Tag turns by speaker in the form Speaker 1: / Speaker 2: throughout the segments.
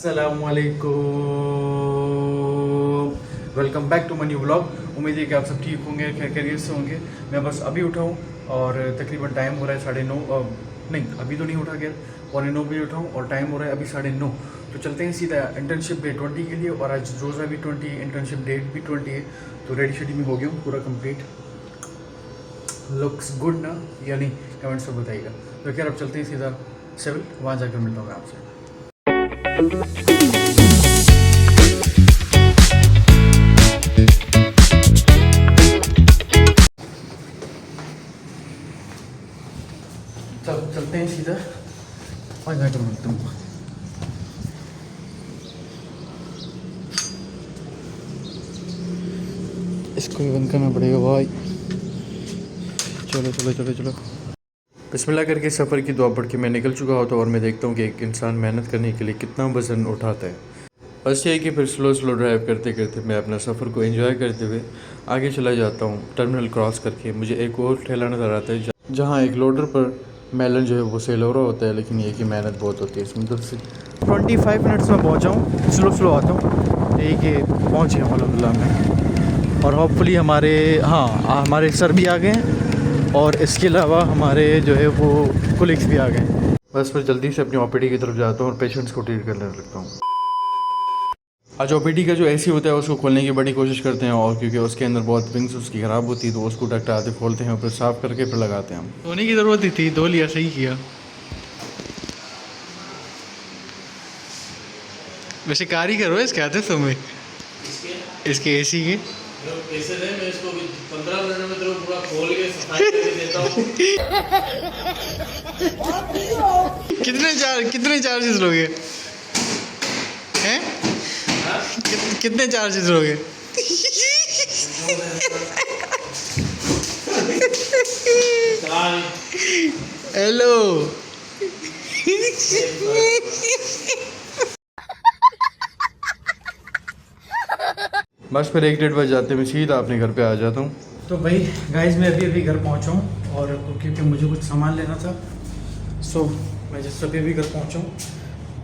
Speaker 1: अस्सलामुअलैकुम, welcome back to money vlog. उम्मीद है कि आप सब ठीक होंगे, खैरियत से होंगे। मैं बस अभी उठा हूँ और तकरीबन टाइम हो रहा है 9:30, नहीं अभी तो नहीं उठा गया, 8:45 बजे उठा हूँ और टाइम हो रहा है अभी 9:30। तो चलते हैं सीधा इंटर्नशिप डे 20 के लिए, और आज रोज़ा भी 20 है, इंटर्नशिप डेट भी 20 है। तो रेडी शेडी में हो गया हूँ पूरा कंप्लीट। लुक्स गुड ना या नहीं, कमेंट्स में बताइएगा। तो खैर अब चलते हैं सीधा सिविल, वहाँ जाकर मिलता हूँ आपसे। चलते हैं सीधा वहाँ जाकर मिलता हूँ। इसको भी बंद करना पड़ेगा भाई। चलो चलो चलो चलो, बिस्मिल्लाह करके सफ़र की दुआ पढ़ के मैं निकल चुका होता हूँ और मैं देखता हूँ कि एक इंसान मेहनत करने के लिए कितना वज़न उठाता है। बस ये है कि फिर स्लो स्लो ड्राइव करते करते मैं अपना सफ़र को एंजॉय करते हुए आगे चला जाता हूँ। टर्मिनल क्रॉस करके मुझे एक और ठेला नज़र आता है जहाँ एक लोडर पर मेलन जो है वो सेल हो रहा होता है, लेकिन ये कि मेहनत बहुत होती है इसमें। तो 25 मिनट्स में पहुँचा हूँ, स्लो स्लो आता हूँ। यही कि पहुँचे हम अल्हम्दुलिल्लाह में, और होपफुली हमारे सर भी आ गए हैं और इसके अलावा हमारे जो है वो कोलिग्स भी आ गए हैं। बस मैं जल्दी से अपनी ओपीडी की तरफ जाता हूँ और पेशेंट्स को ट्रीट करने लगता हूँ। आज ओपीडी का जो एसी होता है उसको खोलने की बड़ी कोशिश करते हैं, और क्योंकि उसके अंदर बहुत विंग्स उसकी ख़राब होती है तो उसको डॉक्टर आते खोलते हैं, फिर साफ़ करके फिर लगाते हैं हम। धोने की ज़रूरत ही थी, धो लिया, सही किया। वैसे कारीगर हो इसके आते तुम्हें, इसके एसी के
Speaker 2: पैसे दे, मैं इसको 15 मिनट में तेरे को पूरा खोल के सफाई करके देता हूँ।
Speaker 1: कितने चार्जेस लोगे हैं? कितने चार्जेस लोगे? हेलो बस फिर 1-1:30 बज जाते हैं, मैं सीधा अपने घर पे आ जाता हूँ। तो भाई गाइस मैं अभी घर पहुँचा हूँ, और क्योंकि मुझे कुछ सामान लेना था, सो मैं जस्ट अभी घर पहुँचा हूँ।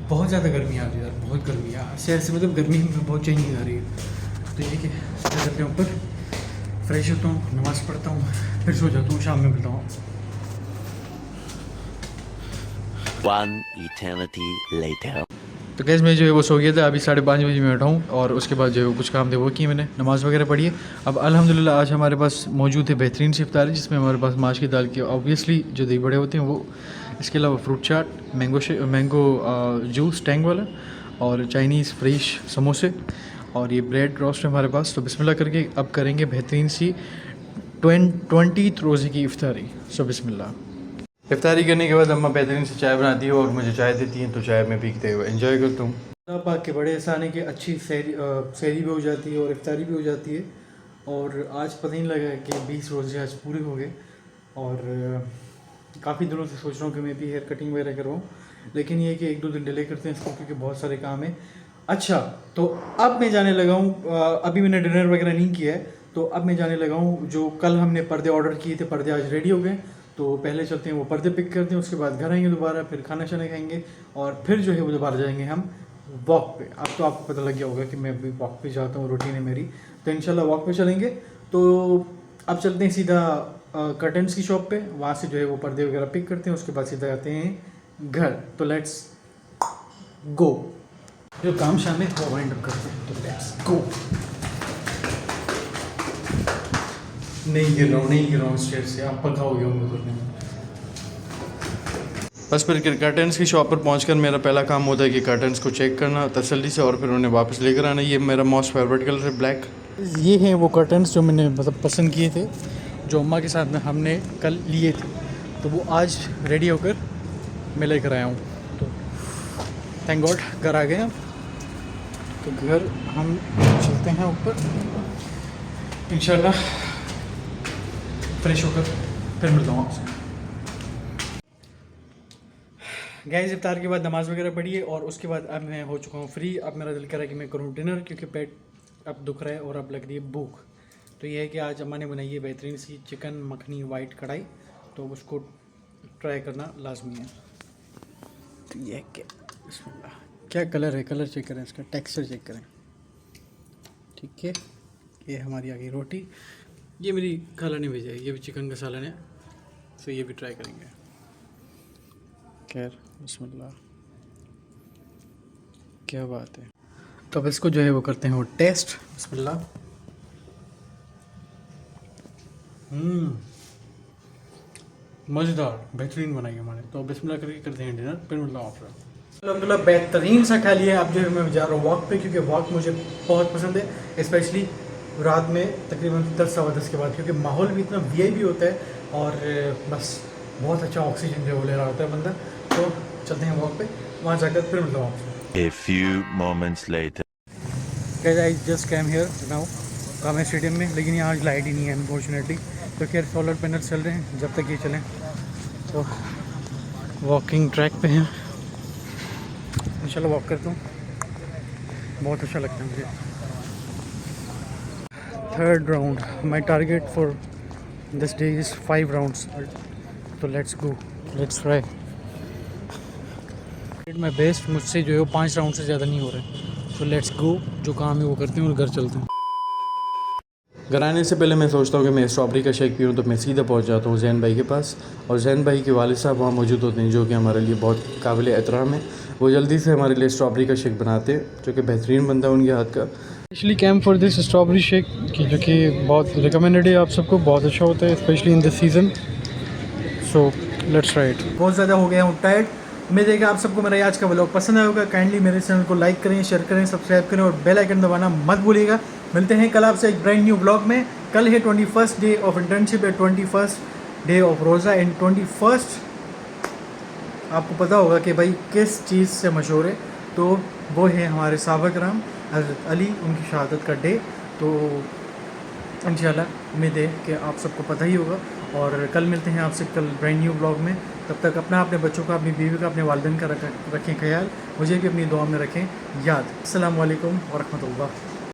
Speaker 1: बहुत ज़्यादा गर्मी आ रही है यार, बहुत गर्मी है ऐसे मतलब गर्मी में बहुत चेंजिंग आ रही है। तो ये कि सीधा करते हैं ऊपर, फ्रेश होता हूँ, नमाज़ पढ़ता हूँ, फिर सो जाता हूँ, शाम में मिलता हूँ।
Speaker 3: One eternity later.
Speaker 1: तो गैस मैं जो है वो सो गया था, अभी 5:30 बजे मैं उठाऊँ, और उसके बाद जो है वो कुछ काम थे वो किए मैंने, नमाज़ वगैरह पढ़ी है। अब अल्हम्दुलिल्लाह आज हमारे पास मौजूद है बेहतरीन सी इफ्तारी, जिसमें हमारे पास माश की दाल की ऑब्वियसली जो दही बड़े होते हैं वो, इसके अलावा फ्रूट चाट, मैंगो जूस टैंग वाला, और चाइनीज़ फ्रेश समोसे, और ये ब्रेड रोस्ट है हमारे पास। तो बिस्मिल्लाह करके अब करेंगे बेहतरीन सी 20 रोज़े की इफ्तारी। सो बिस्मिल्लाह। इफ्तारी करने के बाद अम्मा बेहतरीन से चाय बनाती है और मुझे चाय देती हैं, तो चाय में पीते हुए एंजॉय करता हूँ। अल्लाह पाक के बड़े एहसान है कि अच्छी सहरी भी हो जाती है और इफ्तारी भी हो जाती है। और आज पता नहीं लगा कि 20 रोज़े आज पूरे हो गए, और काफ़ी दिनों से सोच रहा हूँ कि मैं भी हेयर कटिंग वगैरह करवाऊँ, लेकिन ये कि 1-2 दिन डिले करते हैं इसको क्योंकि बहुत सारे काम है। अच्छा, तो अब मैं जाने लगा हूँ, अभी मैंने डिनर वगैरह नहीं किया है, तो अब मैं जाने लगा हूँ। जो कल हमने पर्दे ऑर्डर किए थे, पर्दे आज रेडी हो गए, तो पहले चलते हैं वो पर्दे पिक करते हैं, उसके बाद घर आएंगे दोबारा, फिर खाना शाना खाएंगे, और फिर जो है वो दोबारा जाएंगे हम वॉक पे। अब तो आपको पता लग गया होगा कि मैं अभी वॉक पे जाता हूँ, रूटीन है मेरी, तो इंशाल्लाह वॉक पे चलेंगे। तो अब चलते हैं सीधा कर्टन्स की शॉप पे, वहाँ से जो है वो पर्दे वगैरह पिक करते हैं, उसके बाद सीधा आते हैं घर। तो लेट्स गो, जो काम शाम है वो वाइंड अप करते हैं, तो लेट्स गो। नहीं गिर रहा हूँ स्टेयर से, आप पका हो गया हूँ करने में। बस फिर कर्टन्स की शॉप पर पहुंचकर मेरा पहला काम होता है कि कर्टन्स को चेक करना तसल्ली से, और फिर उन्हें वापस लेकर आना। ये मेरा मोस्ट फेवरेट कलर है, ब्लैक। ये हैं वो कर्टन्स जो मैंने मतलब पसंद किए थे, जो अम्मा के साथ में हमने कल लिए थे, तो वो आज रेडी होकर मैं लेकर आया हूँ। तो थैंक गॉड घर आ गए हम। तो घर हम चलते हैं ऊपर इंशाल्लाह, फ्रेश होकर फिर मिलता हूँ आपसे। गैस इफ्तार के बाद नमाज़ वगैरह पढ़ी है, और उसके बाद अब मैं हो चुका हूँ फ्री। अब मेरा दिल कर रहा है कि मैं करूँ डिनर, क्योंकि पेट अब दुख रहा है और अब लग रही है भूख। तो ये है कि आज अम्मा ने बनाई है बेहतरीन सी चिकन मखनी वाइट कढ़ाई, तो उसको ट्राई करना लाजमी है। तो ये क्या, बिस्मिल्लाह। क्या कलर है, कलर चेक करें, इसका टेक्सचर चेक करें। ठीक है, ये हमारी आ गई रोटी। ये मेरी खाला ने भेजा है, ये भी चिकन का सालन है, तो ये भी ट्राई करेंगे। खैर बिस्मिल्लाह, क्या बात है। तो अब इसको जो है वो करते हैं वो टेस्ट। बिस्मिल्लाह। मज़ेदार, बेहतरीन बनाई हमारे। तो बिस्मिल्लाह करके करते हैं डिनर, फिर मिलता हूँ आपसे। अलहमदिल्ला बेहतरीन सा खा लिया। अब जो है मैं जा रहा हूँ वॉक पे, क्योंकि वॉक मुझे बहुत पसंद है, स्पेशली रात में तकरीबन 10 सवा 10 के बाद, क्योंकि माहौल भी इतना वीआईपी होता है और बस बहुत अच्छा ऑक्सीजन जो है वो ले रहा होता है बंदा। तो चलते हैं वॉक पे, वहाँ जाकर फिर मिलता हूँ आपसे।
Speaker 3: A few moments later.
Speaker 1: Guys, I just came here now कामे स्टेडियम में, लेकिन यहाँ आज लाइट ही नहीं है अनफॉर्चुनेटली। तो खैर सोलर पैनल चल रहे हैं, जब तक ये चलें। तो वॉकिंग ट्रैक पे हैं, इंशाल्लाह वॉक करता हूँ, बहुत अच्छा लगता है मुझे। Third round, my target for this day is 5 rounds. तो let's go, let's try my best. मुझसे जो है वो 5 राउंड से ज़्यादा नहीं हो रहे। तो लेट्स गो, जो काम है वो करते हैं और घर चलते हैं। घर आने से पहले मैं सोचता हूँ कि मैं स्ट्रॉबेरी का शेक पीऊँ, तो मैं सीधा पहुँच जाता हूँ जैन भाई के पास, और जैन भाई के वालिद साहब वहाँ मौजूद होते हैं, जो कि हमारे लिए बहुत काबिल एहतराम है। वो जल्दी से हमारे लिए स्ट्रॉबेरी का शेक बनाते हैं, जो कि बेहतरीन बनता है उनके हाथ का। Specially came for this strawberry shake, जो कि बहुत रिकमेंडेड है आप सबको, बहुत अच्छा होता है specially in this season. So let's try it. बहुत ज़्यादा हो गया हूँ टायर्ड। उम्मीद है कि आप सबको मेरा आज का व्लॉग पसंद आया होगा। काइंडली मेरे चैनल को लाइक करें, शेयर करें, सब्सक्राइब करें और बेल आइकन दबाना मत भूलिएगा। मिलते हैं कल आपसे एक ब्रांड न्यू व्लॉग में। कल है 21st डे ऑफ इंटर्नशिप है, 21st डे ऑफ रोज़ा एंड 21st आपको पता होगा कि भाई किस चीज़ से मशहूर है, तो वो है हमारे साहबा कराम हज़रत अली, उनकी शहादत का डे। तो इंशाल्लाह उम्मीद है कि आप सबको पता ही होगा। और कल मिलते हैं आपसे कल ब्रांड न्यू ब्लॉग में। तब तक अपना, अपने बच्चों का, अपनी बीवी का, अपने वालिदैन का रखें ख्याल, मुझे भी अपनी दुआ में रखें याद। अस्सलाम वालेकुम व रहमतुल्लाह।